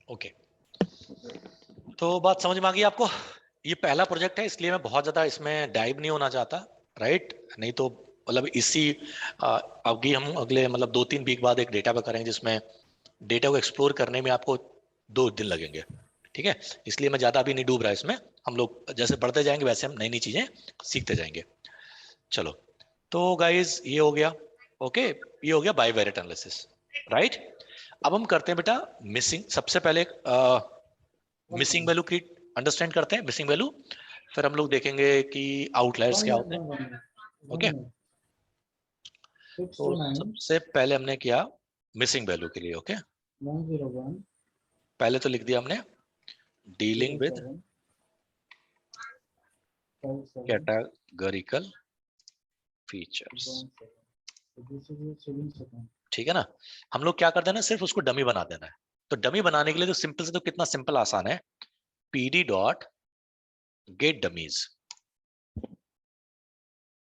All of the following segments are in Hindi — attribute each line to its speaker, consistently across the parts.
Speaker 1: ओके, तो बात समझ में आ गई आपको। ये पहला प्रोजेक्ट है इसलिए मैं बहुत ज्यादा इसमें डाइव नहीं होना चाहता, राइट? नहीं तो मतलब इसी अभी हम अगले मतलब 2-3 वीक बाद एक डेटा पे करेंगे जिसमें डेटा को एक्सप्लोर करने में आपको 2 दिन लगेंगे। ठीक है, इसलिए मैं ज्यादा अभी नहीं डूब रहा इसमें। हम लोग जैसे बढ़ते जाएंगे वैसे हम नई नई चीजें सीखते जाएंगे। चलो, तो गाइज ये हो गया। ओके, ये हो गया बाइवेरिएट एनालिसिस, राइट? अब हम करते हैं बेटा मिसिंग। सबसे पहले मिसिंग वैल्यू की अंडरस्टैंड करते हैं, मिसिंग वैल्यू। फिर हम लोग देखेंगे कि आउटलायर्स क्या होते हैं। ओके, तो सबसे पहले हमने किया मिसिंग वैल्यू के लिए। ओके, पहले तो लिख दिया हमने डीलिंग विद कैटेगरिकल फीचर्स। ठीक है ना? हम लोग क्या करते हैं ना, सिर्फ उसको डमी बना देना है। तो डमी बनाने के लिए तो सिंपल से, तो कितना सिंपल आसान है, PD dot gate dummies.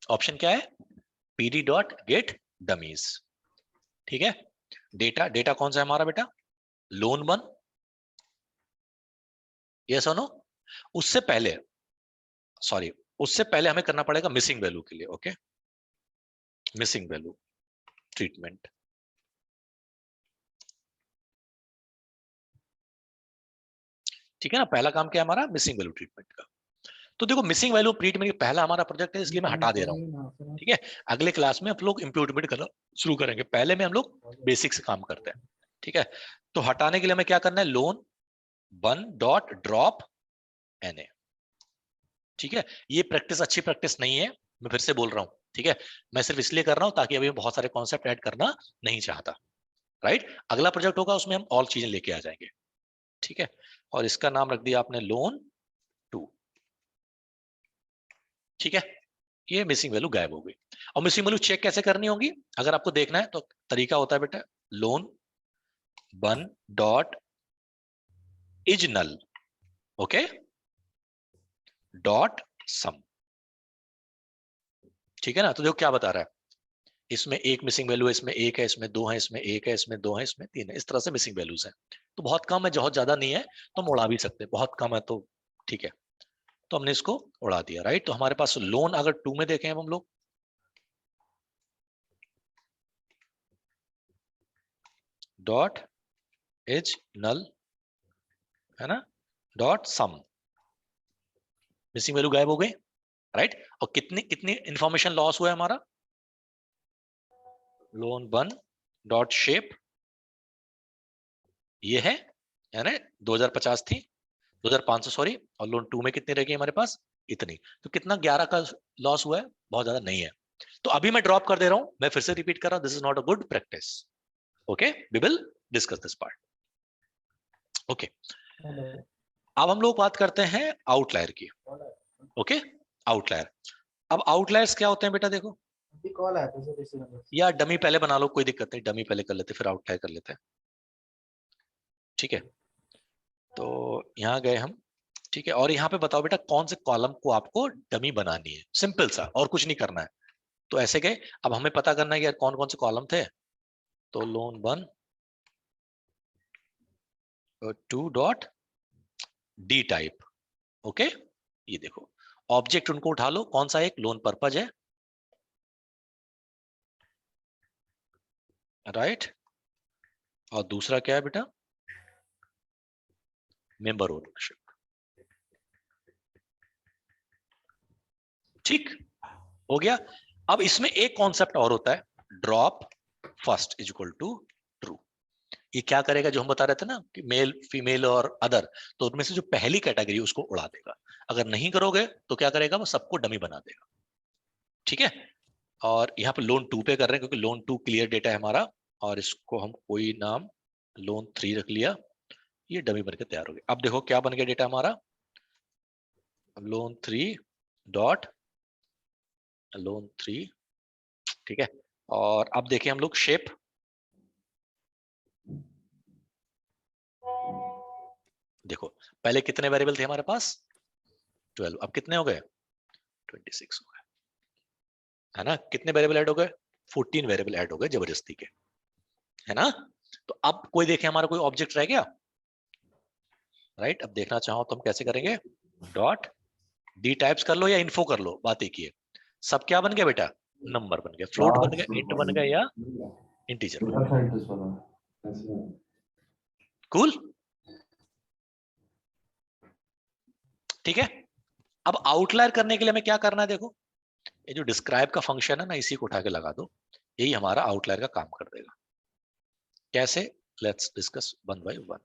Speaker 1: Option क्या है? PD dot gate dummies. ठीक है, डेटा डेटा कौन सा है हमारा बेटा? लोन 1। ये सुनो, उससे पहले सॉरी उससे पहले हमें करना पड़ेगा मिसिंग वैल्यू के लिए। Okay, missing value treatment. ठीक है ना? पहला काम क्या है हमारा? मिसिंग वैल्यू ट्रीटमेंट का। तो देखो, मिसिंग वैल्यू ट्रीटमेंट पहला हमारा प्रोजेक्ट है इसलिए मैं हटा दे रहा हूं। ठीक है, अगले क्लास में हम लोग इंप्लीमेंट करना शुरू करेंगे, पहले में हम लोग बेसिक से काम करते हैं। ठीक है, तो हटाने के लिए हमें क्या करना है? Loan 1 dot drop NA. ठीक है, ये प्रैक्टिस अच्छी प्रैक्टिस नहीं है, मैं फिर से बोल रहा हूं। ठीक है, मैं सिर्फ इसलिए कर रहा हूं ताकि अभी बहुत सारे कॉन्सेप्ट ऐड करना नहीं चाहता, राइट? अगला प्रोजेक्ट होगा उसमें हम ऑल चीजें लेके आ जाएंगे। ठीक है, और इसका नाम रख दिया आपने लोन 2। ठीक है, ये मिसिंग वैल्यू गायब हो गई। और मिसिंग वैल्यू चेक कैसे करनी होगी अगर आपको देखना है तो? तरीका होता है बेटा, loan 1 dot is null, okay, dot sum. ठीक है ना? तो देखो क्या बता रहा है, इसमें एक मिसिंग वैल्यू है, इसमें एक है, इसमें दो है, इसमें एक है, इसमें दो है, इसमें तीन है। इस तरह से मिसिंग वैल्यूज है। तो बहुत कम है, बहुत ज्यादा नहीं है, तो हम उड़ा भी सकते हैं। बहुत कम है तो ठीक है, तो हमने इसको उड़ा दिया, राइट? तो हमारे पास लोन अगर 2 में देखें हम लोग, डॉट एज नल, है ना, डॉट सम, मिसिंग वैल्यू गायब हो गई, राइट? और कितनी कितनी इंफॉर्मेशन लॉस हुआ है हमारा? लोन 1 डॉट शेप, ये है, यानी 2050 थी, 2500 सॉरी, और लोन 2 में कितनी रह गई हमारे पास? इतनी। तो कितना 11 का लॉस हुआ है, बहुत ज्यादा नहीं है। तो अभी मैं ड्रॉप कर दे रहा हूं, मैं फिर से रिपीट कर रहा हूं, this is not a good practice. Okay, we will discuss this part. Okay, अब हम लोग बात करते हैं आउटलायर की। Okay, outlier. अब आउटलायर्स क्या होते हैं बेटा? देखो, या डमी पहले बना लो, कोई दिक्कत नहीं, डमी पहले कर लेते फिर आउटलायर कर लेते हैं। ठीक है, तो यहाँ गए हम। ठीक है, और यहाँ पे बताओ बेटा कौन से कॉलम को आपको डमी बनानी है, सिंपल सा, और कुछ नहीं करना है। तो ऐसे गए, अब हमें पता करना है कि यार कौन कौन से कॉलम थे। तो loan 1 2 dot D type. Okay, ये देखो, ऑब्जेक्ट उनको उठा लो, कौन सा? एक लोन पर्पज है, राइट? और दूसरा क्या है बेटा? Member ownership. ठीक हो गया। अब इसमें एक कॉन्सेप्ट और होता है, drop first is equal to true. ये क्या करेगा, जो हम बता रहे थे ना कि मेल फीमेल और अदर, तो उनमें से जो पहली कैटेगरी उसको उड़ा देगा। अगर नहीं करोगे तो क्या करेगा, वो सबको डमी बना देगा। ठीक है, और यहाँ पे लोन 2 पे कर रहे हैं क्योंकि लोन 2 क्लियर डेटा है हमारा, और इसको हम कोई नाम लोन 3 रख लिया। ये डमी बनकर तैयार हो गया। अब देखो क्या बन गया डेटा हमारा, लोन 3 डॉट लोन 3। ठीक है, और अब देखें हम लोग शेप। देखो, पहले कितने वेरिएबल थे हमारे पास? 12, अब कितने हो गए? 26 हो गए, है ना? कितने वेरिएबल ऐड हो गए? 14 वेरिएबल ऐड हो गए जबरदस्ती के, है ना? तो अब कोई देखे हमारा कोई ऑब्जेक्ट रह गया? राइट। अब देखना चाहो तो हम कैसे करेंगे, डॉट डी टाइप्स कर लो या इन्फो कर लो, बात एक ही है। सब क्या बन गया बेटा, नंबर बन गया, फ्लोट बन गया, इंट बन गया या इंटीजर बन गया। कूल, ठीक है। अब आउटलायर करने के लिए हमें क्या करना है, देखो ये जो डिस्क्राइब का फंक्शन है ना, इसी को उठा के लगा दो, यही हमारा आउटलायर का काम कर देगा। कैसे, let's discuss one by one.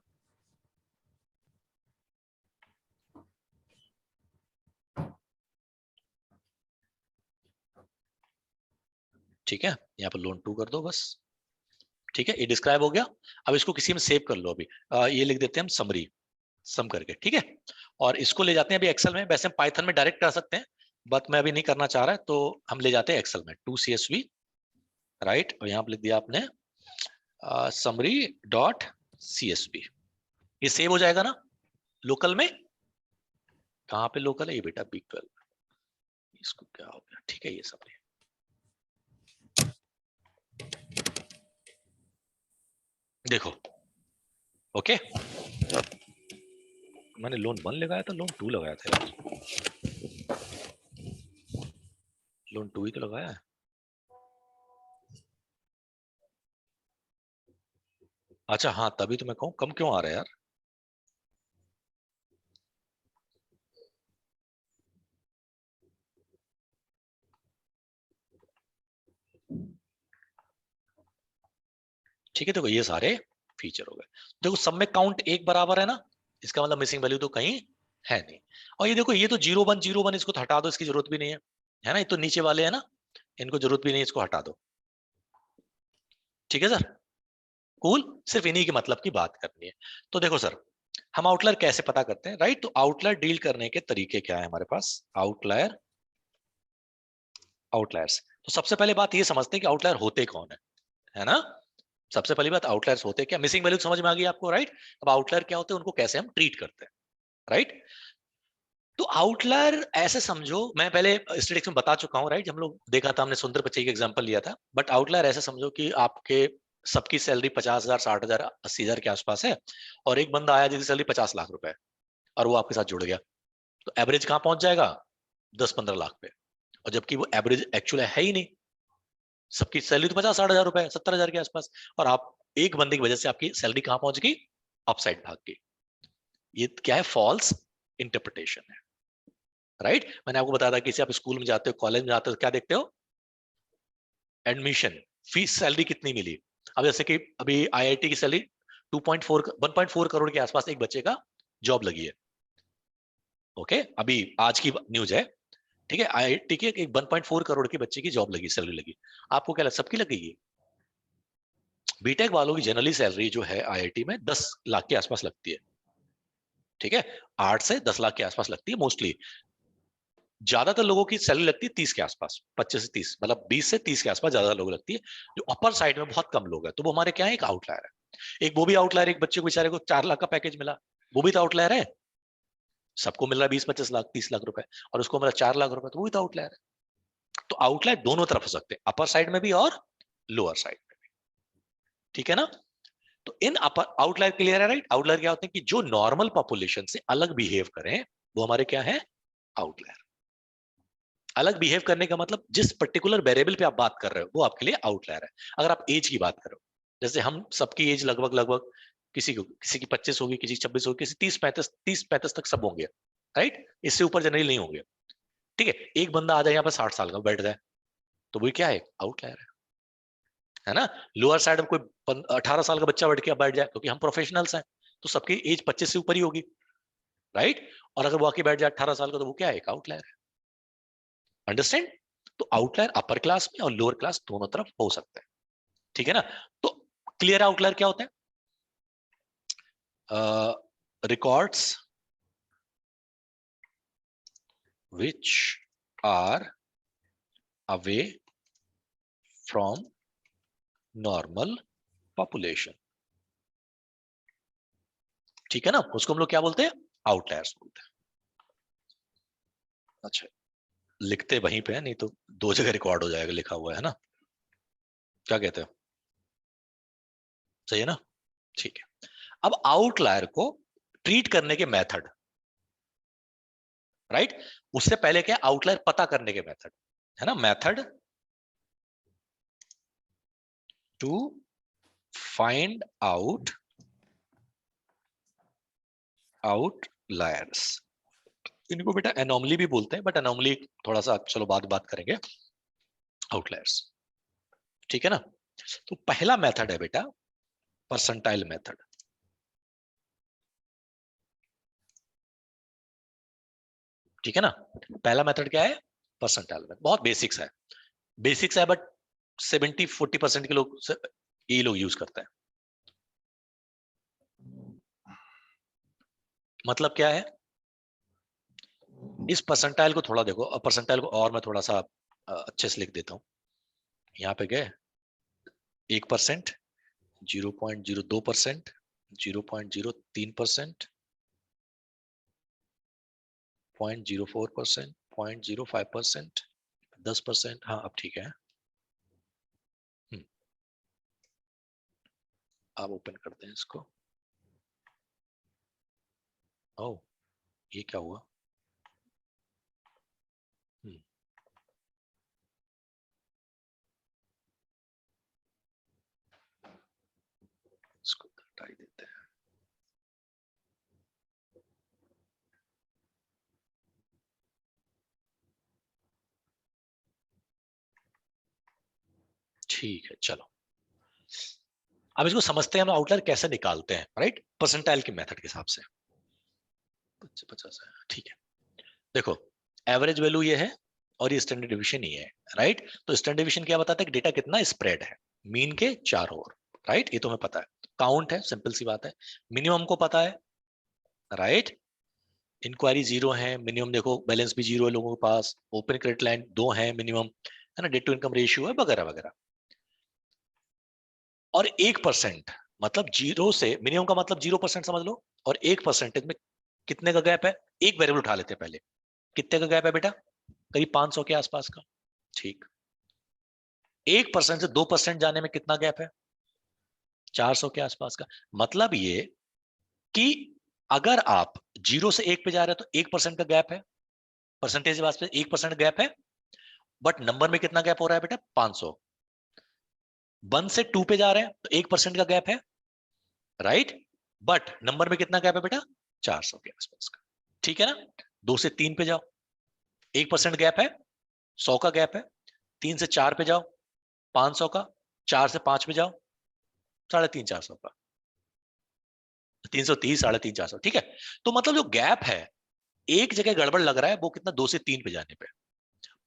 Speaker 1: ठीक है, यहाँ पर लोन 2 कर दो बस। ठीक है, ये डिस्क्राइब हो गया। अब इसको किसी में सेव कर लो अभी। ये लिख देते हैं हम समरी, सम करके, ठीक है। और इसको ले जाते हैं अभी एक्सेल में, वैसे हम पाइथन में डायरेक्ट कर सकते हैं, बट मैं अभी नहीं करना चाह रहा है, तो हम ले जाते हैं एक्सेल में, 2 CSV, राइट। और यहाँ पर लिख दिया आपने समरी डॉट CSV। ये सेव हो जाएगा ना लोकल में। कहाँ पे लोकल है ये बेटा, B12, इसको क्या हो गया, ठीक है, ये समरी। देखो, ओके, मैंने लोन 1 लगाया था, लोन 2 लगाया था यार, लोन 2 ही तो लगाया है। अच्छा हाँ, तभी तो मैं कहूँ कम क्यों आ रहा है यार। ठीक है, देखो ये सारे फीचर हो गए। देखो सब में काउंट एक बराबर है ना, इसका मतलब मिसिंग वैल्यू तो कहीं है नहीं। और ये देखो, ये तो 0 1 0 1, इसको तो हटा दो, इसकी जरूरत भी नहीं है ना, ये तो नीचे वाले है ना, इनको जरूरत भी नहीं है, इसको हटा दो। ठीक है सर, कूल, सिर्फ इन्हीं के मतलब की बात करनी है। तो देखो सर, हम आउटलायर कैसे पता करते हैं, राइट। तो आउटलायर डील करने के तरीके क्या है हमारे पास, आउटलायर, आउटलायर्स। तो सबसे पहले बात ये समझते हैं कि आउटलायर होते कौन है ना। सबसे पहली बात, आउटलायर्स होते क्या, मिसिंग वैल्यू समझ में आ गई आपको, राइट। अब आउटलायर क्या होते हैं, उनको कैसे हम ट्रीट करते हैं, राइट। तो आउटलायर ऐसे समझो, मैं पहले स्टैटिस्टिक्स में बता चुका हूं, राइट। हम लोग देखा था, हमने सुंदर पिचाई का एग्जांपल लिया था। बट आउटलायर ऐसे समझो कि आपके सबकी सैलरी 50,000 60,000 80,000 के आसपास है, और एक बंदा आया जिसकी सैलरी 50 लाख रुपए है, और वो आपके साथ जुड़ गया, तो एवरेज कहां पहुंच जाएगा, 10 15 लाख पे। और जबकि वो एवरेज एक्चुअल है ही नहीं, सबकी सैलरी तो 50 60 हजार रुपए 70,000 के आसपास, और आप एक बंदे की वजह से आपकी सैलरी कहां पहुंच गई, अपसाइड भाग गई। ये क्या है, फॉल्स इंटरप्रिटेशन है, राइट। मैंने आपको बताया था कि आप स्कूल में जाते हो, कॉलेज में जाते हो, क्या देखते हो, एडमिशन, फीस, सैलरी कितनी मिली। अब जैसे कि अभी IIT की सैलरी 1.4 करोड़ के आसपास एक बच्चे का जॉब लगी है, ओके, अभी आज की न्यूज है, ठीक है। IIT के एक 1.4 करोड़ के बच्चे की जॉब लगी, सैलरी लगी। आपको क्या लगता है सबकी लगेगी, बीटेक वालों की जनरली सैलरी जो है IIT में 10 लाख के आसपास लगती है, ठीक है, 8 से 10 लाख के आसपास लगती है मोस्टली। ज्यादातर लोगों की सैलरी लगती है 30 के आसपास, 25 से 30, मतलब 20 से 30 के आसपास ज्यादा लोग लगती है। जो अपर साइड में बहुत कम लोग हैं, तो वो हमारे क्या है, एक आउटलायर है। एक वो भी आउटलायर, एक बच्चे को बेचारे को 4 लाख का पैकेज मिला, वो भी तो आउटलायर है। सबको मिल रहा है 20 25 लाख 30 लाख रुपए, और उसको मिला 4 लाख रुपए, तो वो भी तो आउटलायर है। तो आउटलायर दोनों तरफ हो सकते हैं, अपर साइड में भी और लोअर साइड में भी, ठीक है ना। तो इन अपर आउटलायर क्लियर है, राइट। आउटलायर क्या होते हैं कि जो नॉर्मल पॉपुलेशन से अलग बिहेव करें, वो हमारे क्या है, आउटलायर। अलग बिहेव करने का मतलब, जिस पर्टिकुलर वेरिएबल पे आप बात कर रहे हो वो आपके लिए आउटलायर है। अगर आप एज की बात करो, जैसे हम सबकी एज लगभग लगभग, किसी की 25 होगी, किसी की 26 होगी, किसी 30 35 तक सब होंगे, राइट। इससे ऊपर जनरली नहीं होंगे, ठीक है। एक बंदा आ जाए यहाँ पर 60 साल का बैठ जाए, तो वही क्या है, आउटलायर है ना। लोअर साइड में कोई 18 साल का बच्चा बैठ जाए, क्योंकि हम प्रोफेशनल्स हैं, तो सबकी एज 25 से ऊपर ही होगी, राइट। और अगर वो आके बैठ जाए 18 साल का, तो वो क्या है, एक आउटलायर है। अंडरस्टैंड। तो आउटलायर अपर क्लास में और लोअर क्लास दोनों तरफ हो सकता है, ठीक है ना। तो क्लियर आउटलायर क्या होते हैं, records which are away from normal population, ठीक है ना, उसको हम लोग क्या बोलते हैं, आउटलायर्स बोलते हैं। अच्छा, लिखते वहीं पे है, नहीं तो 2 जगह रिकॉर्ड हो जाएगा, लिखा हुआ है ना, क्या कहते हो, सही है ना, ठीक है। अब आउटलायर को ट्रीट करने के मेथड, राइट। उससे पहले क्या, आउटलायर पता करने के मेथड, है ना, method to find out outliers. इनको बेटा एनोमली भी बोलते हैं, बट एनोमली थोड़ा सा चलो बाद बात करेंगे, आउटलायर्स, ठीक है ना। तो पहला मेथड है बेटा परसेंटाइल मेथड, ठीक है ना। पहला मेथड क्या है, परसेंटाइल मेथड, बहुत बेसिक्स है, बेसिक्स है, बट 70-40% के लोग ये लोग यूज करते हैं। मतलब क्या है, इस परसेंटाइल को थोड़ा देखो, और परसेंटाइल को और मैं थोड़ा सा अच्छे से लिख देता हूं। यहाँ पे गए 1%, 0.02%, 0.03%, 0.04%, 0.05%, 10%। हाँ अब ठीक है। अब ओपन करते हैं इसको। ओ, ये क्या हुआ? हम्म, इसको हटा ही देते हैं। ठीक है चलो, अब इसको समझते हैं हम आउटलायर कैसे निकालते हैं, राइट, परसेंटाइल के मेथड के हिसाब से। 50 है, ठीक है। देखो, एवरेज वैल्यू ये है और ये स्टैंडर्ड डिवीजन ही है, राइट। तो स्टैंडर्ड डिवीजन क्या बताता है कि डेटा कितना स्प्रेड है, मीन के चारों ओर, राइट, ये तुम्हें पता है। काउंट है, सिंपल सी बात है। मिनिमम को पता है, राइट, इंक्वायरी 0 है, मिनिमम देखो बैलेंस भी 0 है लोगों के पास, ओपन क्रेडिट लाइन 2 है मिनिमम, है ना, डेट टू इनकम रेशियो है, वगैरह वगैरह। और 1% मतलब 0 से मिनिमम का मतलब 0% समझ लो, और 1% में कितने का गैप है, एक वेरिएबल उठा लेते हैं पहले, कितने का गैप है बेटा, करीब 500 के आसपास का, ठीक। 1% से 2% जाने में कितना गैप है, 400 के आसपास का। मतलब ये कि अगर आप 0 से 1 पे जा रहे हैं तो 1% का गैप है, परसेंटेज बेस पे 1% गैप है, बट नंबर में कितना गैप हो रहा है बेटा, 500। 1 से 2 पे जा रहे हैं तो 1% का गैप है, राइट, बट नंबर में कितना गैप है बेटा, 400 के आसपास का, ठीक है ना। 2 से 3 पे जाओ, 1% गैप है, 100 का गैप है। 3 से 4 पे जाओ, 500 का। 4 से 5 पे जाओ, 350-400 का। 330, 350-400, ठीक है। तो मतलब जो गैप है, एक जगह गड़बड़ लग रहा है, वो कितना, 2 से 3 पे जाने पे।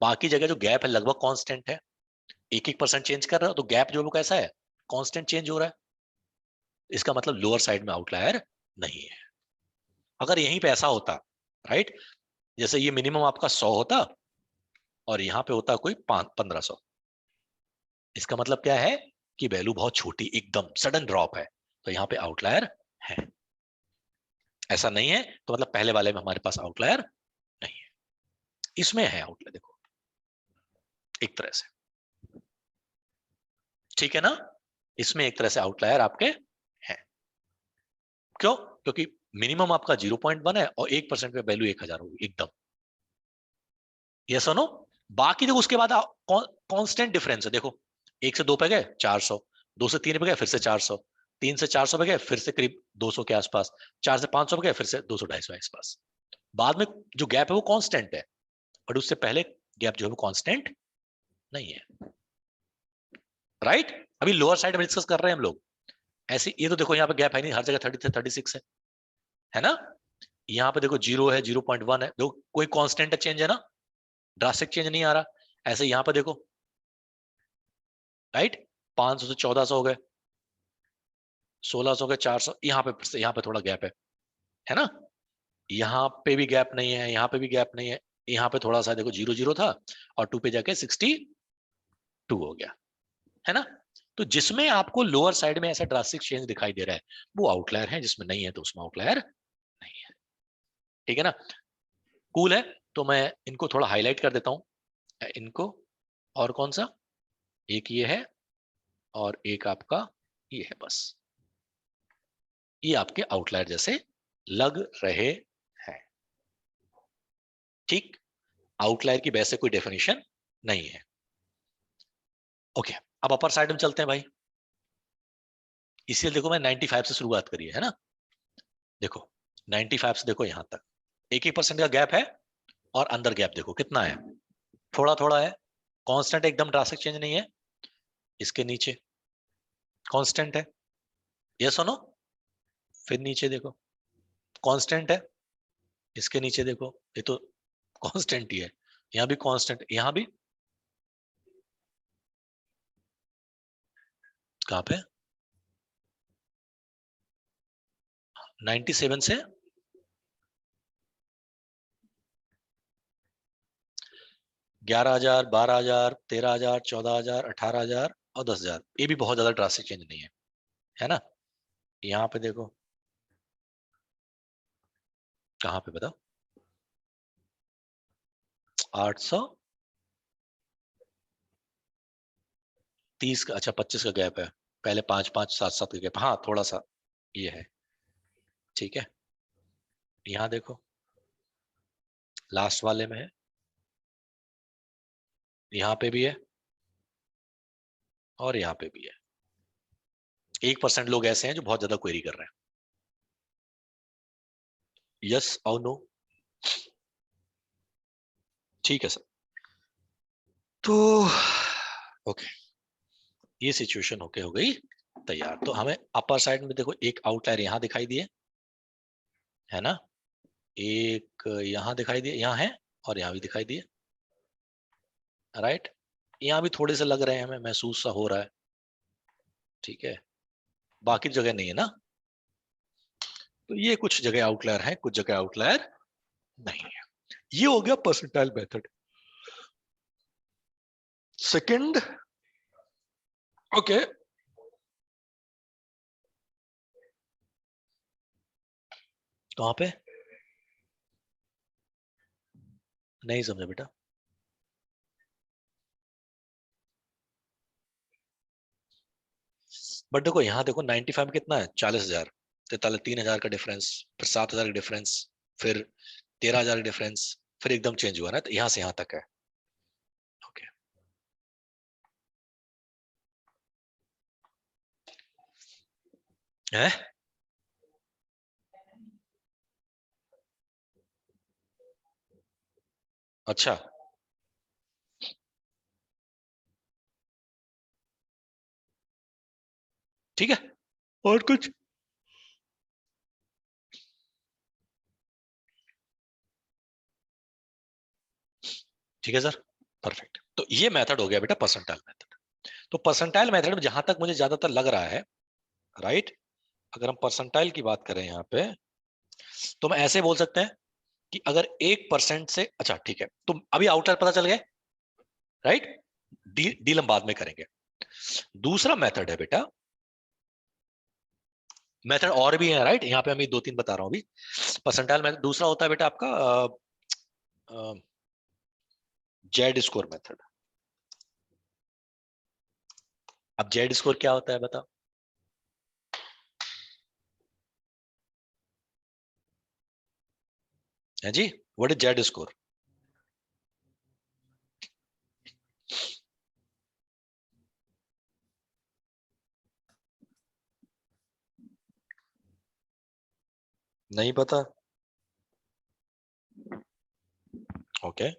Speaker 1: बाकी जगह जो गैप है लगभग कांस्टेंट है, 1-1% चेंज कर रहा है, तो गैप जो है वो कैसा है, कांस्टेंट चेंज हो रहा है। इसका मतलब लोअर साइड में आउटलायर नहीं है। अगर यहीं पे ऐसा होता, राइट, जैसे ये मिनिमम आपका 100 होता और यहां पे होता कोई 1500, इसका मतलब क्या है कि वैल्यू बहुत छोटी, एकदम सडन ड्रॉप है, तो यहाँ पे आउटलायर है। ऐसा नहीं है तो मतलब पहले वाले में हमारे पास आउटलायर नहीं है, इसमें है आउटलायर, देखो एक तरह से, ठीक है ना, इसमें एक तरह से आउटलायर आपके हैं। क्यों, क्योंकि मिनिमम आपका 0.1 है और 1% पे वैल्यू 1000 होगी एकदम, ये सुनो। बाकी देखो उसके बाद कांस्टेंट डिफरेंस है, देखो 1 से 2 पे गए 400, 2 से 3 पे गए फिर से 400, 3 से 400 पे गए फिर से करीब 200 के आसपास, 4 से 500 पे गए फिर से 200-250 के आसपास। बाद में जो गैप है वो कांस्टेंट है, और उससे पहले गैप जो है वो कांस्टेंट नहीं है, राइट। अभी लोअर साइड में डिस्कस कर रहे हैं हम लोग, ऐसे ये तो देखो यहाँ पे गैप है नहीं, हर जगह 30 से 36 है ना। यहाँ पे देखो 0 है, 0.1 है, देखो कोई कांस्टेंट चेंज है ना, ड्रास्टिक चेंज नहीं आ रहा। ऐसे यहाँ पे देखो, राइट, 500 से 1400 हो गए, 1600 के 400, यहाँ पे थोड़ा गैप है ना। यहाँ पे भी गैप नहीं है, यहाँ पे भी गैप नहीं है, यहाँ पे थोड़ा सा देखो 0-0 था और 2 पे जाके 62 हो गया, है ना। तो जिसमें आपको लोअर साइड में ऐसा ड्रास्टिक चेंज दिखाई दे रहा है वो आउटलायर है, जिसमें नहीं है तो उसमें आउटलायर नहीं है, ठीक है ना। कूल है, तो मैं इनको थोड़ा हाईलाइट कर देता हूं इनको। और कौन सा, एक ये है और एक आपका ये है, बस ये आपके आउटलायर जैसे लग रहे हैं। ठीक, आउटलायर की वैसे कोई डेफिनेशन नहीं है। ओके, अब अपर साइड में चलते हैं भाई। इसलिए देखो मैं 95 से शुरुआत करी है ना। देखो 95 से देखो यहां तक 1% का गैप है, और अंदर गैप देखो कितना है, थोड़ा थोड़ा है। कांस्टेंट एकदम ड्रास्टिक चेंज नहीं है। इसके नीचे कांस्टेंट है, ये सुनो। फिर नीचे देखो कांस्टेंट है, इसके नीचे देखो ये तो कांस्टेंट ही है। यहां भी कांस्टेंट, यहां भी। कहां पे? 97 से 11,000, 12,000, 13,000, 14,000, 18,000 और 10,000, ये भी बहुत ज्यादा ड्रास्टिक चेंज नहीं है, है ना। यहाँ पे देखो, कहाँ पे बताओ, 830 का, अच्छा 25 का गैप है। पहले 5 5 7 7 का गैप, हाँ थोड़ा सा ये है। ठीक है, यहाँ देखो लास्ट वाले में है, यहाँ पे भी है और यहाँ पे भी है। 1% लोग ऐसे हैं जो बहुत ज्यादा क्वेरी कर रहे हैं। यस और नो? ठीक है सर। तो ओके, ये सिचुएशन होके हो गई तैयार। तो हमें अपर साइड में देखो एक आउटलायर यहाँ दिखाई दिए, है ना, एक यहाँ दिखाई दिए, यहाँ है, और यहाँ भी दिखाई दिए, राइट। यहाँ भी थोड़े से लग रहे हैं, हमें महसूस सा हो रहा है। ठीक है, बाकी जगह नहीं है ना। तो ये कुछ जगह आउटलायर है, कुछ जगह आउटलायर नहीं है। ये हो गया परसेंटाइल मेथड। सेकंड, ओके, कहां पे? नहीं समझा बेटा। बट देखो यहाँ देखो 95 में कितना है, 40,000, 3,000 का डिफरेंस, फिर 7,000 का डिफरेंस, फिर 13,000 का डिफरेंस, फिर एकदम चेंज हुआ ना, तो यहाँ से यहाँ तक है। ओके, है। अच्छा, ठीक है, और कुछ? ठीक है सर, परफेक्ट। तो ये मेथड हो गया बेटा परसेंटाइल मेथड। तो परसेंटाइल मेथड में जहां तक मुझे ज्यादातर लग रहा है, राइट, अगर हम परसेंटाइल की बात करें यहाँ पे, तो हम ऐसे बोल सकते हैं कि अगर 1% से, अच्छा ठीक है, तो अभी आउटलायर पता चल गए, राइट। डील हम बाद में करेंगे। दूसरा मेथड है बेटा, मेथड और भी है, राइट, यहाँ पे हम ये 2 3 बता रहा हूँ अभी। परसेंटाइल मेथड दूसरा होता है बेटा आपका जेड स्कोर मेथड। अब जेड स्कोर क्या होता है बताओ? है जी, व्हाट इज जेड स्कोर? नहीं पता? ओके,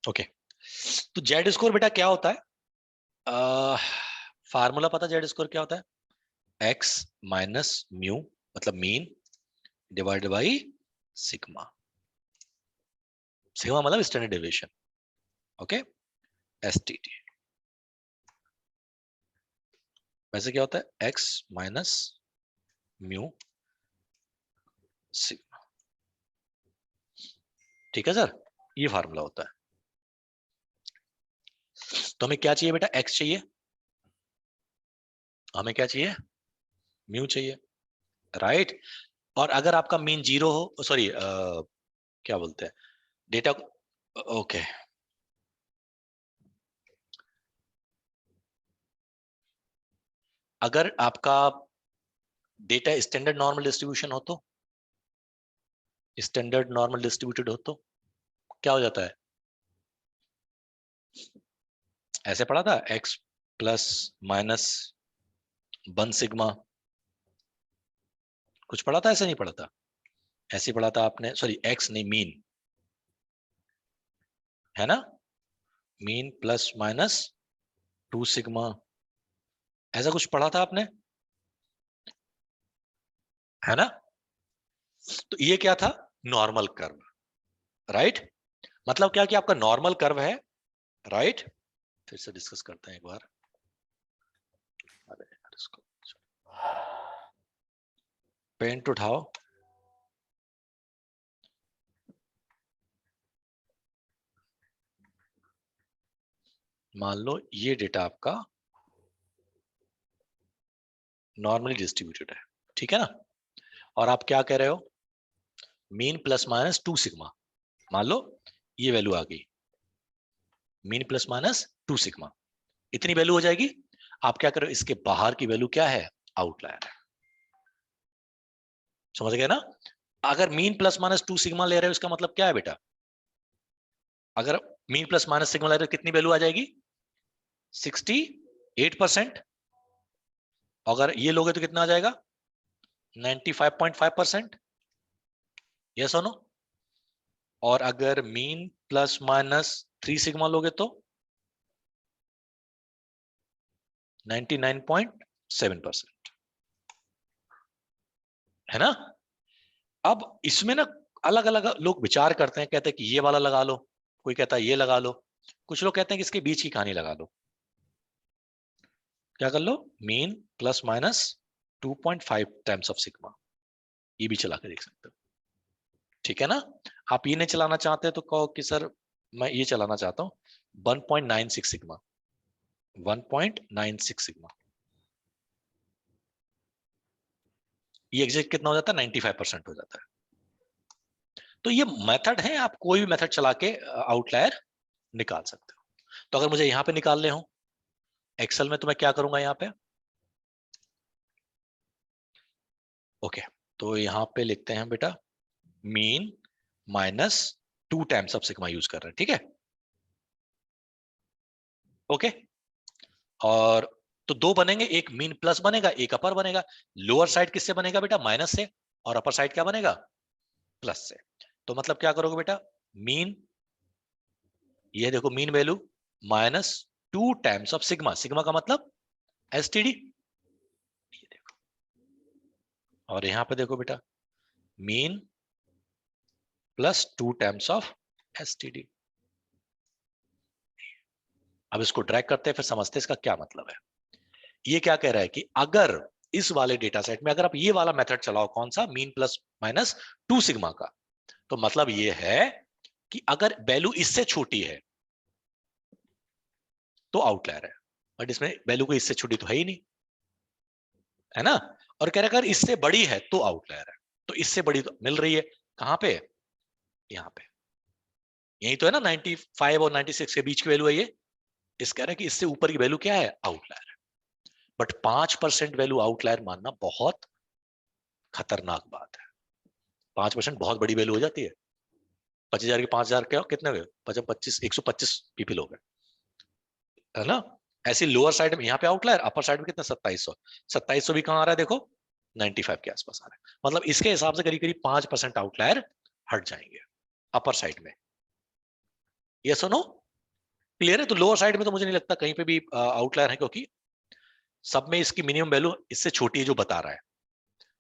Speaker 1: ओके, तो जेड स्कोर बेटा क्या होता है? फार्मूला पता जेड स्कोर क्या होता है? एक्स माइनस म्यू मतलब mean divided by sigma. Sigma मतलब स्टैंडर्ड डेविएशन। Okay, STD. वैसे क्या होता है? X minus mu sigma. ठीक है सर, ये फार्मूला होता है। तो हमें क्या चाहिए बेटा? एक्स चाहिए, हमें क्या चाहिए? म्यू चाहिए, राइट। और अगर आपका मीन जीरो हो, सॉरी क्या बोलते हैं डेटा, ओके, अगर आपका डेटा स्टैंडर्ड नॉर्मल डिस्ट्रीब्यूशन हो तो, स्टैंडर्ड नॉर्मल डिस्ट्रीब्यूटेड हो तो क्या हो जाता है? ऐसे पढ़ा था, एक्स प्लस माइनस 1 सिग्मा। कुछ पढ़ा था? ऐसे नहीं पढ़ा था? ऐसे पढ़ा था आपने, सॉरी एक्स नहीं, मीन है ना, मीन प्लस माइनस 2 सिग्मा, ऐसा कुछ पढ़ा था आपने, है ना? तो ये क्या था? Normal curve, right. मतलब क्या कि आपका नॉर्मल कर्व है, राइट। फिर से डिस्कस करते हैं एक बार। अरे यार, इसको पेंट उठाओ। मान लो ये डेटा आपका नॉर्मली डिस्ट्रीब्यूटेड है, ठीक है ना, और आप क्या कह रहे हो? Mean plus minus 2 sigma. मान लो ये वैल्यू आ गई, मीन प्लस माइनस 2 सिग्मा, इतनी वैल्यू हो जाएगी। आप क्या करो, इसके बाहर की वैल्यू क्या है? आउटलायर है। समझ गए ना? अगर मीन प्लस माइनस 2 सिग्मा ले रहे हो, इसका मतलब क्या है बेटा? अगर मीन प्लस माइनस सिग्मा ले रहे हो, कितनी वैल्यू आ जाएगी? 68%। अगर ये लोगे तो कितना आ जाएगा? 95.5%। यस और नो? और अगर मीन प्लस माइनस 3 सिग्मा लोगे तो 99.7%, है ना? अब इसमें ना अलग अलग लोग विचार करते हैं, कहते हैं कि ये वाला लगा लो, कोई कहता है ये लगा लो, कुछ लोग कहते हैं कि इसके बीच की कहानी लगा लो। क्या कर लो? Mean plus minus 2.5 times of sigma, ये भी चला के देख सकते हो, ठीक है ना? आप ये नहीं चलाना चाहते तो कहो कि सर मैं ये चलाना चाहता हूं 1.96 सिग्मा, 1.96 सिग्मा, ये एग्जैक्ट कितना हो जाता है? 95% हो जाता है। तो ये मेथड है, आप कोई भी मेथड चला के आउटलायर निकाल सकते हो। तो अगर मुझे यहां पे निकालने हो एक्सेल में, तो मैं क्या करूंगा यहाँ पे? ओके, तो यहां पे लिखते हैं बेटा mean minus 2 times of sigma use कर रहे हैं, ठीक है? ओके, और तो दो बनेंगे, एक मीन प्लस बनेगा, एक अपर बनेगा। लोअर साइड किससे बनेगा बेटा? माइनस से, और अपर साइड क्या बनेगा? प्लस से। तो मतलब क्या करोगे बेटा? मीन, ये देखो mean value minus 2 times of sigma, sigma का मतलब एसटीडी, ये देखो। और यहां पे देखो बेटा mean plus 2 times of STD. अब इसको ड्रैग करते हैं, फिर समझते हैं इसका क्या मतलब है। ये क्या कह रहा है कि अगर इस वाले डेटा सेट में अगर आप ये वाला मेथड चलाओ, कौन सा? मीन प्लस माइनस 2 सिग्मा का, तो मतलब ये है कि अगर वैल्यू इससे छोटी है तो आउटलायर है, बट इसमें वैल्यू को इससे छोटी तो है ही नहीं, है ना? और कह रहा है अगर इससे बड़ी है तो आउटलायर है। तो इससे बड़ी तो मिल रही है, कहां पे? यहां पे, यही तो है ना, 95 और 96 के बीच की वैल्यू है ये। इस कह रहा है कि इससे ऊपर की वैल्यू क्या है? आउटलायर है। बट 5% वैल्यू आउटलायर मानना बहुत खतरनाक बात है। 5% बहुत बड़ी वैल्यू हो जाती है। 25,000 की 5,000 क्या कितने हुए? 25, 125 पीपल हो गए, है ना? ऐसी लोअर साइड में यहाँ पे आउटलायर, अपर साइड में कितना? 2700। 2700 भी कहाँ आ रहा है देखो? 95 के आसपास आ रहा है। मतलब इसके हिसाब से करीब करीब 5% आउटलायर हट जाएंगे अपर साइड में। ये सुनो, क्लियर है? तो लोअर साइड में तो मुझे नहीं लगता कहीं पे भी आउटलायर है, क्योंकि सब में इसकी मिनिमम वैल्यू इससे छोटी है जो बता रहा है।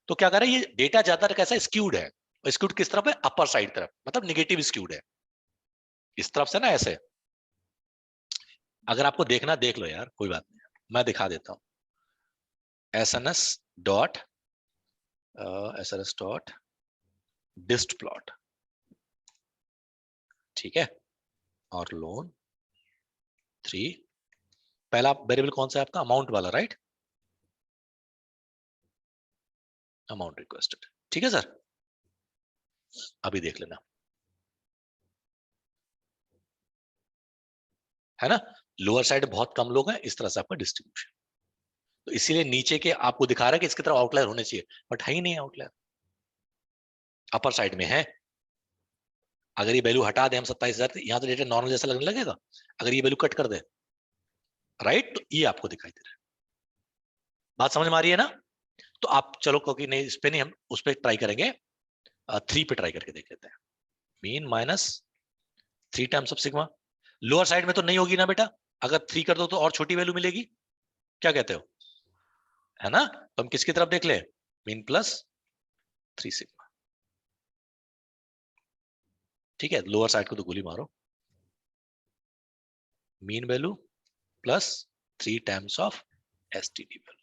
Speaker 1: तो क्या कर रहा है, ये डेटा ज्यादातर कैसा स्क्यूड है, स्क्यूड किस तरफ है, अपर साइड तरफ, मतलब निगेटिव स्क्यूड है इस तरफ से ना, ऐसे। अगर आपको देखना देख लो यार, कोई बात नहीं, मैं दिखा देता हूं। SNS डॉट डिस्ट प्लॉट, ठीक है, और लोन 3, पहला वेरिएबल कौन सा है आपका, अमाउंट वाला, राइट, अमाउंट रिक्वेस्टेड, ठीक है सर। अभी देख लेना, है ना, लोअर साइड बहुत कम लोग हैं, इस तरह से आपका डिस्ट्रीब्यूशन, तो इसीलिए नीचे के आपको दिखा रहा है कि इसकी तरफ आउटलायर होने चाहिए, बट है ही नहीं आउटलायर, अपर साइड में है। अगर ये वैल्यू हटा दे हम 27,000, यहां तो डेटा नॉर्मल जैसा लगने लगेगा, अगर ये वैल्यू कट कर दे, राइट, तो ये आपको दिखाई दे रहा है। बात समझ में आ रही है ना? तो आप चलो, क्योंकि नहीं इस पे नहीं, हम उस पर ट्राई करेंगे, 3 पे ट्राई करके देख लेते हैं। Mean minus 3 times of sigma, lower side में तो नहीं होगी ना बेटा, अगर 3 कर दो तो और छोटी वैल्यू मिलेगी, क्या कहते हो, है ना? तो हम किसकी तरफ देख ले, मीन प्लस 3 सिग्मा, ठीक है, लोअर साइड को तो गोली मारो, mean value plus 3 times of STD value.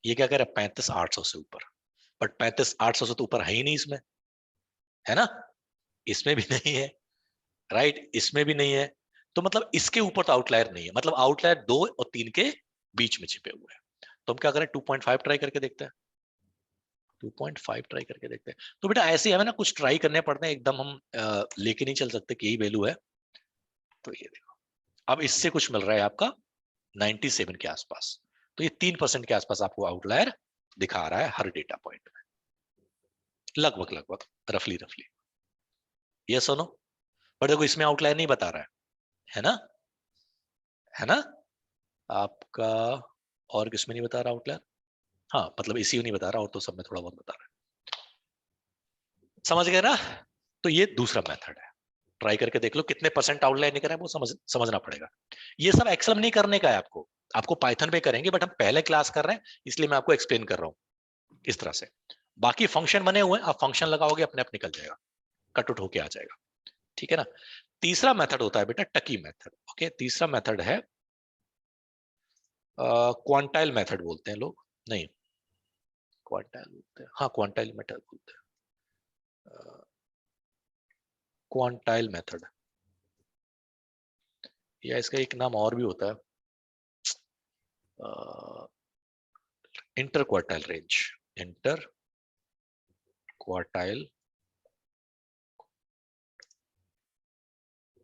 Speaker 1: ये क्या कह रहा है, 35,800 से ऊपर, बट 35,800 से तो ऊपर है ही नहीं इसमें, है ना, इसमें भी नहीं है, राइट, इसमें भी नहीं है, तो मतलब इसके ऊपर तो आउटलायर नहीं है, मतलब आउटलायर 2 और 3 के बीच में छिपे हुए हैं। तो हम क्या करें, 2.5 ट्राई करके देखते हैं, 2.5 ट्राई करके देखते हैं। तो बेटा ऐसे हमें ना कुछ ट्राई करने पड़ते हैं, एकदम हम लेके नहीं चल सकते कि यही वैल्यू है। तो ये देखो, अब इससे कुछ मिल रहा है आपका 97 के आसपास, तो ये 3% के आसपास आपको आउटलायर दिखा रहा है हर डेटा पॉइंट में, लगभग लगभग, रफली रफली, ये सुनो, पर देखो इसमें आउटलायर नहीं बता रहा है ना, है ना आपका, और किसमें नहीं बता रहा आउटलायर, हाँ मतलब इसी में नहीं बता रहा, और तो सब में थोड़ा बहुत बता रहा है, समझ गए ना? तो ये दूसरा मेथड है, ट्राई करके देख लो कितने परसेंट आउटलायर नहीं कर रहे हैं, वो समझना पड़ेगा। ये सब एक्सेल में नहीं करने का है आपको, आपको पाइथन पे करेंगे, बट हम पहले क्लास कर रहे हैं इसलिए मैं आपको एक्सप्लेन कर रहा हूँ इस तरह से। बाकी फंक्शन बने हुए हैं, आप फंक्शन लगाओगे अपने आप निकल जाएगा, कट उठ होके आ जाएगा, ठीक है ना। तीसरा मेथड होता है बेटा टकी मेथड, ओके, तीसरा मेथड है क्वांटाइल मेथड बोलते हैं लोग, नहीं क्वांटाइल बोलते हैं, हाँ क्वांटाइल मेथड बोलते हैं, क्वांटाइल मेथड, या इसका एक नाम और भी होता है, inter quartile range, inter quartile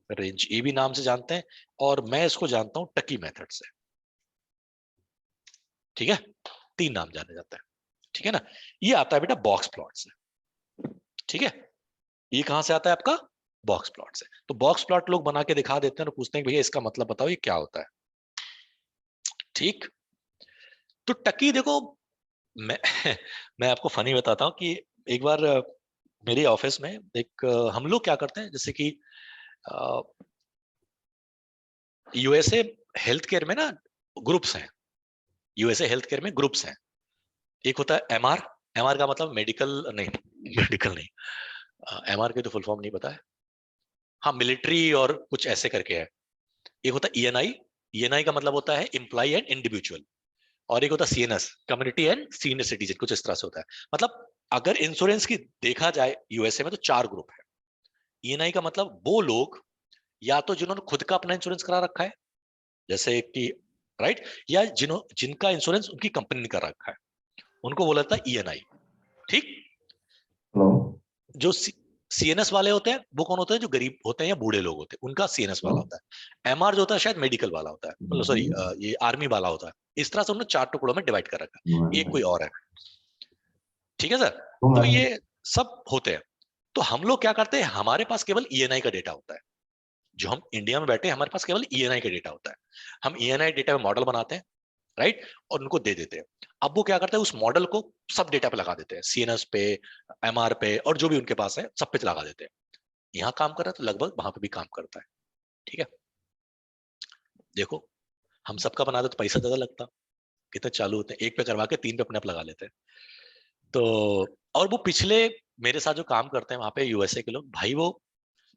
Speaker 1: range, ये भी नाम से जानते हैं, और मैं इसको जानता हूं टकी मेथड से, ठीक है, 3 नाम जाने जाते हैं, ठीक है ना। ये आता है बेटा बॉक्स प्लॉट से, ठीक है, ये कहां से आता है आपका, बॉक्स प्लॉट से। तो बॉक्स प्लॉट लोग बना के दिखा देते हैं और पूछते हैं भैया इसका मतलब बताओ ये क्या होता है, ठीक। तो टकी देखो, मैं मैं आपको फनी बताता हूँ कि एक बार मेरे ऑफिस में एक हम लोग क्या करते हैं, जैसे कि यूएसए हेल्थ केयर में ना ग्रुप्स हैं, यूएसए हेल्थ केयर में ग्रुप्स हैं, एक होता है एमआर, एमआर का मतलब मेडिकल नहीं, मेडिकल नहीं, एमआर के तो फुल फॉर्म नहीं पता है, हाँ मिलिट्री और कुछ ऐसे करके है। एक होता है ईएनआई, ईएनआई का मतलब होता है एम्प्लॉय एंड इंडिविजुअल, और एक होता है CNS, community and senior citizen, कुछ इस तरह से होता है। मतलब अगर इंश्योरेंस की देखा जाए यूएसए में तो 4 ग्रुप है। ईएनआई का मतलब वो लोग या तो जिन्होंने खुद का अपना इंश्योरेंस करा रखा है, जैसे कि राइट, या जिनका इंश्योरेंस उनकी कंपनी ने कर रखा है, उनको बोला था ईएनआई, ठीक।
Speaker 2: हेलो,
Speaker 1: जो सीएनएस वाले होते हैं वो कौन होते हैं, जो गरीब होते हैं या बूढ़े लोग होते हैं, उनका सीएनएस वाला होता है। एमआर जो होता है शायद मेडिकल वाला होता है, मतलब सॉरी ये आर्मी वाला होता है। इस तरह से उन्होंने 4 टुकड़ों में डिवाइड कर रखा है, एक कोई और है, ठीक है सर। तो ये सब होते हैं, तो हम लोग क्या करते हैं, हमारे पास केवल ईएनआई का डेटा होता है, जो हम इंडिया में बैठे हमारे पास केवल ईएनआई का डेटा होता है, हम ईएनआई डेटा में मॉडल बनाते हैं, राइट, और उनको दे देते हैं। अब वो क्या करते हैं, उस मॉडल को सब डेटा पे लगा देते हैं, सीएनएस पे, एमआर पे, और जो भी उनके पास है सब पे लगा देते हैं। यहाँ काम कर रहा है तो लगभग वहां पे भी काम करता है। ठीक है, देखो हम सबका बना दे तो पैसा ज्यादा लगता, कितने चालू होते हैं, एक पे करवा के 3 पे अपने आप लगा लेते हैं। तो और वो पिछले मेरे साथ जो काम करते हैं वहां पे यूएसए के लोग, भाई वो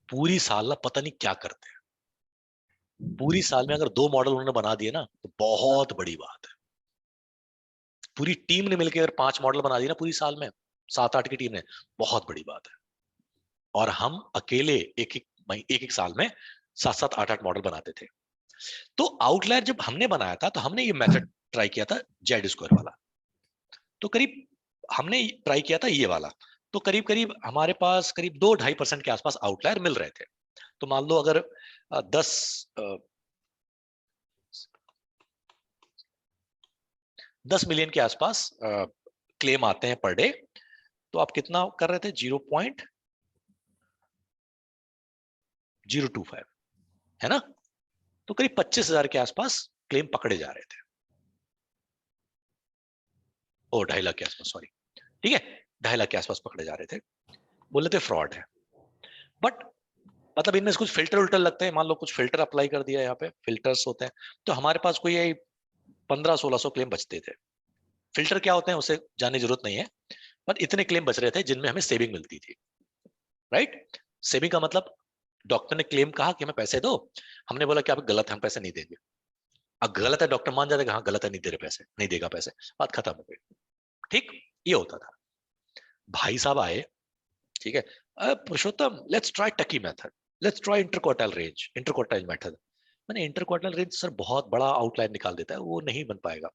Speaker 1: पूरी साल ना पता नहीं क्या करते हैं, पूरी साल में अगर 2 मॉडल उन्होंने बना दिए ना तो बहुत बड़ी बात है। पूरी टीम ने मिलकर अगर 5 मॉडल बना दिए ना पूरी साल में, 7-8 की टीम ने, बहुत बड़ी बात है। और हम अकेले एक एक साल में 7-7 8-8 मॉडल बनाते थे। तो आउटलायर जब हमने बनाया था तो हमने ये मेथड ट्राई किया था जेड स्क्वायर वाला। तो करीब हमने ट्राई किया था ये वाला, तो करीब करीब हमारे पास करीब 2-2.5% के आसपास आउटलायर मिल रहे थे। तो मान लो अगर 10 मिलियन के आसपास क्लेम आते हैं पर डे, तो आप कितना कर रहे थे, 0.025, है ना? तो करीब 25,000 के आसपास क्लेम पकड़े जा रहे थे, ओ 2.5 लाख के आसपास, सॉरी, ठीक है, 2.5 लाख के आसपास पकड़े जा रहे थे। बोले थे फ्रॉड है, बट मतलब इनमें से कुछ फिल्टर उल्टर लगते हैं, मान लो कुछ फिल्टर अप्लाई कर दिया, यहाँ पे फिल्टर्स होते हैं, तो हमारे पास कोई 1500-1600 क्लेम बचते थे। फिल्टर क्या होते हैं उसे जानने की जरूरत नहीं है, पर इतने क्लेम बच रहे थे जिनमें हमें सेविंग मिलती थी। राइट, सेविंग का मतलब डॉक्टर ने क्लेम कहा कि हमें पैसे दो, हमने बोला कि आप गलत है, हम पैसे नहीं देंगे। अब गलत है, डॉक्टर मान जाते कि हाँ गलत है, नहीं दे रहे पैसे, नहीं देगा पैसे, बात खत्म हो गई। ठीक, ये होता था। भाई साहब आए, ठीक है, Purushottam let's try Tukey method, let's try interquartile range, interquartile method. मैंने इंटरक्वार्टाइल रेंज सर बहुत बड़ा आउटलाइन निकाल देता है, वो नहीं बन पाएगा।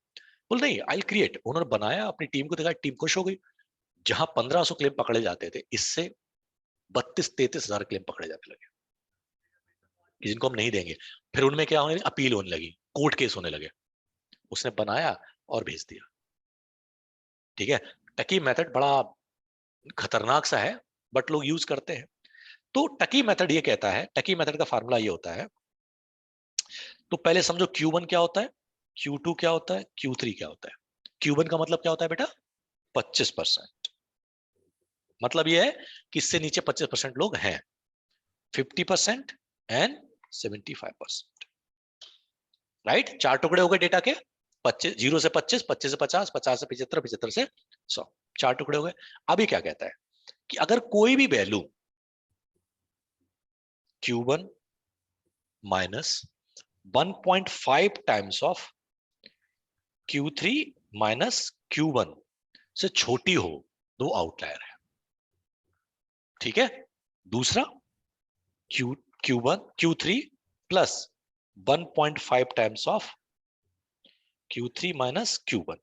Speaker 1: बोल नहीं, आई क्रिएट। उन्होंने बनाया, अपनी टीम को दिखाया, टीम खुश हो गई। जहां 1500 क्लेम पकड़े जाते थे, इससे 32-33 हजार क्लेम पकड़े जाने लगे कि जिनको हम नहीं देंगे। फिर उनमें क्या होने लगी, अपील होने लगी, कोर्ट केस होने लगे। उसने बनाया और भेज दिया। ठीक है, टकी मेथड बड़ा खतरनाक सा है, बट लोग यूज करते हैं। तो टकी मेथड ये कहता है, टकी मेथड का फार्मूला ये होता है, तो पहले समझो Q1 क्या होता है, Q2 क्या होता है, Q3 क्या होता है। Q1 का मतलब क्या होता है बेटा, 25%। मतलब ये है कि इससे नीचे 25% लोग हैं, 50% एंड 75%। राइट, 4 टुकड़े हो गए डेटा के, 25, 0 से 25, 25 से 50, 50 से 75, 75 से 100, 4 टुकड़े हो गए। अभी क्या कहता है कि अगर कोई भी value Q1 minus 1.5 times of Q3 minus Q1 से छोटी हो, तो आउटलायर है। ठीक है, दूसरा Q1 Q3 plus 1.5 times of Q3 minus Q1,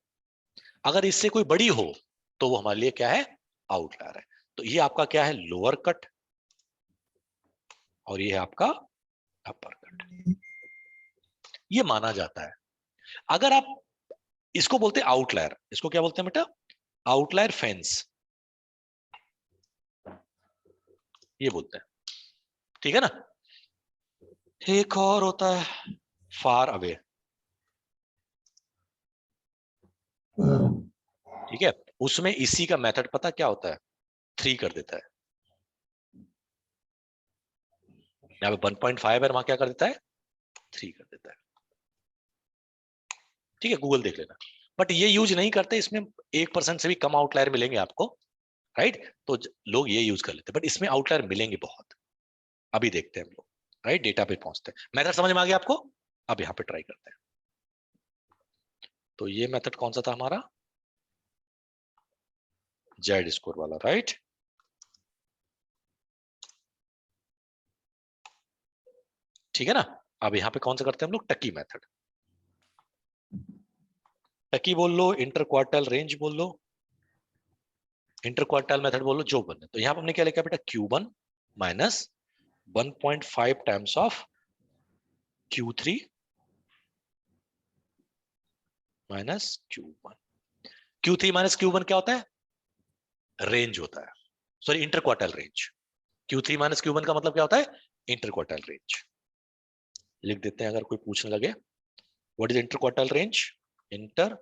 Speaker 1: अगर इससे कोई बड़ी हो तो वो हमारे लिए क्या है, आउटलायर है। तो ये आपका क्या है, लोअर कट, और ये है आपका अपर कट। ये माना जाता है। अगर आप इसको बोलते हैं आउटलायर, इसको क्या बोलते हैं बेटा, आउटलायर फेंस, ये बोलते हैं। ठीक है ना, एक और होता है फार अवे। ठीक है, उसमें इसी का मेथड पता क्या होता है, 3 कर देता है। यहाँ पे 1.5 है, वहां क्या कर देता है, 3 कर देता है। ठीक है, गूगल देख लेना। बट ये यूज नहीं करते, इसमें 1% से भी कम आउटलायर मिलेंगे आपको। राइट, तो लोग ये यूज कर लेते हैं, बट इसमें आउटलायर मिलेंगे बहुत। अभी देखते हैं हम लोग, राइट, डेटा पे पहुंचते हैं। मेथड समझ में आ गया आपको, अब यहाँ पे ट्राई करते हैं। तो ये मेथड कौन सा था हमारा, जेड स्कोर वाला, राइट। ठीक है ना, अब यहाँ पे कौन सा करते हैं हम लोग, टकी मेथड। टकी बोल लो, इंटर क्वार्टाइल रेंज बोल लो, इंटर क्वार्टाइल मेथड बोल लो, जो बने। तो यहाँ पे हमने क्या लिखा बेटा, Q1 minus 1.5 times of Q3 minus Q1। Q3 minus Q1 क्या होता है, रेंज होता है, sorry inter quartile range. Q3 minus Q1 का मतलब क्या होता है, इंटर क्वार्टाइल रेंज। लिख देते हैं अगर कोई पूछने लगे, what is inter quartile range, inter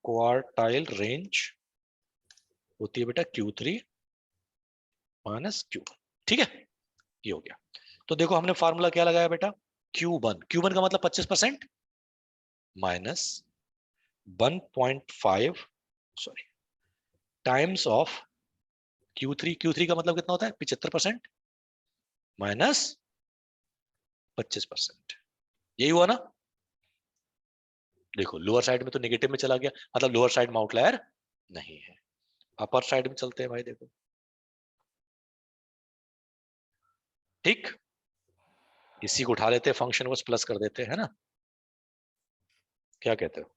Speaker 1: quartile range होती है बेटा Q3 माइनस Q1, ठीक है, ये हो गया। तो देखो हमने फार्मूला क्या लगाया बेटा, Q1 का मतलब 25% minus 1.5 sorry times of Q3 का मतलब कितना होता है 75% माइनस 25%, यही हुआ ना। देखो लोअर साइड में तो नेगेटिव में चला गया, मतलब लोअर साइड में आउटलायर नहीं है। अपर साइड में चलते हैं भाई, देखो ठीक, इसी को उठा लेते हैं, फंक्शन को प्लस कर देते हैं, है ना, क्या कहते हो।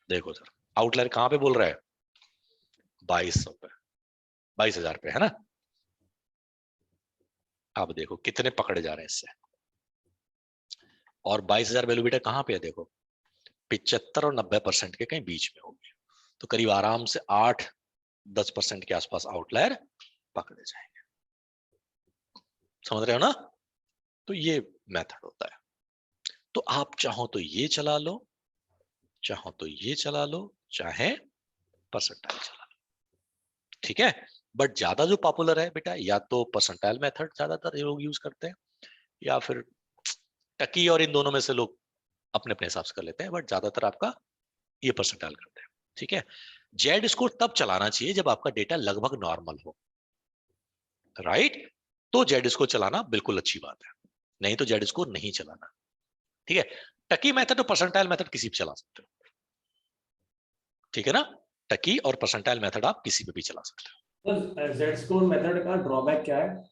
Speaker 1: देखो सर आउटलायर कहां पे बोल रहा है, 2200 पे, 22,000 पे, है ना। अब देखो कितने पकड़े जा रहे हैं इससे, और 22,000 वैल्यू बेटा कहां पे है, देखो 75 और 90% के कहीं बीच में होगी, तो करीब आराम से 8-10% के आसपास आउटलायर पकड़े जाएंगे, समझ रहे हो ना। तो ये मेथड होता है। तो आप चाहो तो ये चला लो, चाहो तो ये चला लो, चाहे परसेंटाइल चला लो, ठीक है। बट ज्यादा जो पॉपुलर है बेटा, या तो परसेंटाइल मेथड ज्यादातर लोग यूज करते हैं, या फिर टकी, और इन दोनों में से लोग अपने अपने हिसाब से कर लेते हैं, बट ज्यादातर आपका ये परसेंटाइल करते हैं, ठीक है। जेड स्कोर तब चलाना चाहिए जब आपका डेटा लगभग नॉर्मल हो, राइट, तो जेड स्कोर चलाना बिल्कुल अच्छी बात है, नहीं तो जेड स्कोर नहीं चलाना, ठीक है। टकी मेथड और परसेंटाइल मेथड किसी भी चला सकते हो, ठीक है ना। टकी और परसेंटाइल मेथड आप किसी पे भी चला सकते हो।
Speaker 2: तो जेड स्कोर मेथड का ड्रॉबैक क्या है?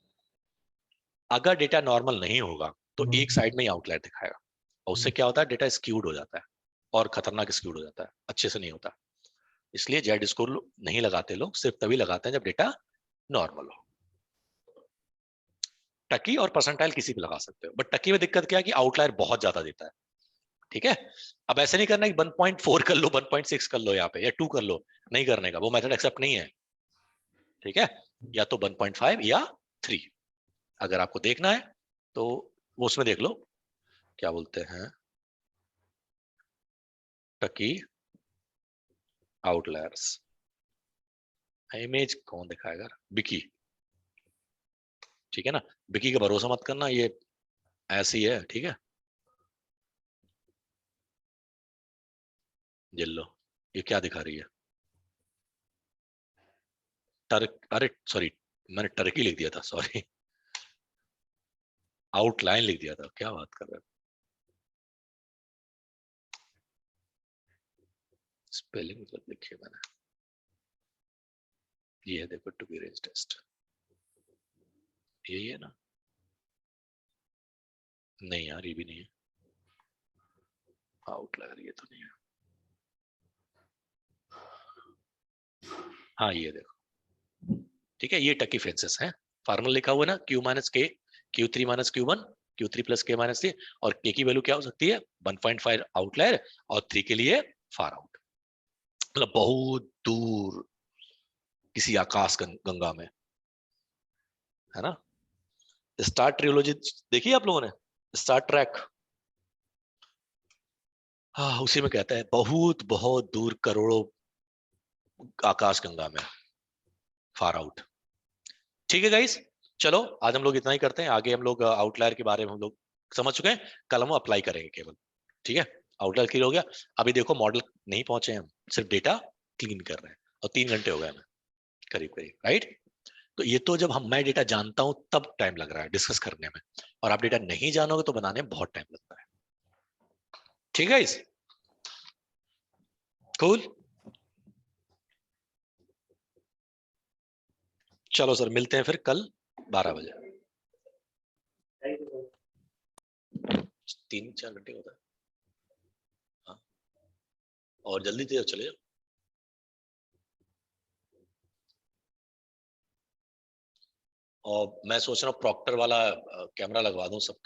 Speaker 1: अगर डेटा नॉर्मल नहीं होगा तो एक साइड में ही आउटलायर दिखाएगा, और उससे क्या होता है, डेटा स्क्यूड हो जाता है, और खतरनाक स्क्यूड हो जाता है, अच्छे से नहीं होता। इसलिए जेड स्कोर नहीं लगाते लोग, सिर्फ तभी लगाते हैं जब डेटा नॉर्मल हो। टकी और परसेंटाइल किसी भी लगा सकते हो, बट टकी में दिक्कत क्या है कि आउटलायर बहुत ज्यादा देता है, ठीक है। अब ऐसे नहीं करना कि 1.4 कर लो, 1.6 कर लो यहाँ पे, या 2 कर लो, नहीं करने का, वो मेथड एक्सेप्ट नहीं है, ठीक है। या तो 1.5 या 3, अगर आपको देखना है तो वो उसमें देख लो, क्या बोलते हैं, टकी आउटलायर्स, इमेज कौन दिखाएगा, बिकी, ठीक है ना। बिकी का भरोसा मत करना, ये ऐसी है, ठीक है। ये लो, ये क्या दिखा रही है, अरे सॉरी, मैंने टर्की लिख दिया था, सॉरी, आउटलाइन लिख दिया था, क्या बात कर रहे हो, स्पेलिंग मतलब लिखिए मैंने, ये है देखो, टू बी रेंज टेस्ट, यही है ना, नहीं यार ये भी नहीं है, आउटलायर ये तो नहीं है, हाँ ये देखो, ठीक है, ये टकी फेंसेस है, फार्मूला लिखा हुआ है ना, Q माइनस के, Q3 minus Q1, Q3 plus के माइनस 3, और के की वैल्यू क्या हो सकती है 1.5 आउटलायर, और 3 के लिए फार आउट, मतलब बहुत दूर किसी आकाश गंगा में, है ना। स्टार ट्रियोलॉजी देखी आप लोगों ने, स्टार ट्रैक, हाँ उसी में कहता है बहुत बहुत दूर करोड़ों आकाश गंगा में, फार आउट, ठीक है गाइस। चलो आज हम लोग इतना ही करते हैं, आगे हम लोग आउटलायर के बारे में हम लोग समझ चुके हैं, कल हम अप्लाई करेंगे केवल, ठीक है। आउटलायर क्लियर हो गया, अभी देखो मॉडल नहीं पहुंचे हैं हम, सिर्फ डेटा क्लीन कर रहे हैं, और 3 घंटे हो गए हमें करीब करीब, राइट। तो ये तो जब मैं डेटा जानता हूं तब टाइम लग रहा है डिस्कस करने में, और आप डेटा नहीं जानोगे तो बनाने में बहुत टाइम लगता है, ठीक है इस कूल। चलो सर मिलते हैं फिर कल 12 बजे, 3-4 घंटे होता है, हाँ, और जल्दी से चले जाओ। और मैं सोच रहा हूँ प्रॉक्टर वाला कैमरा लगवा दूं सबके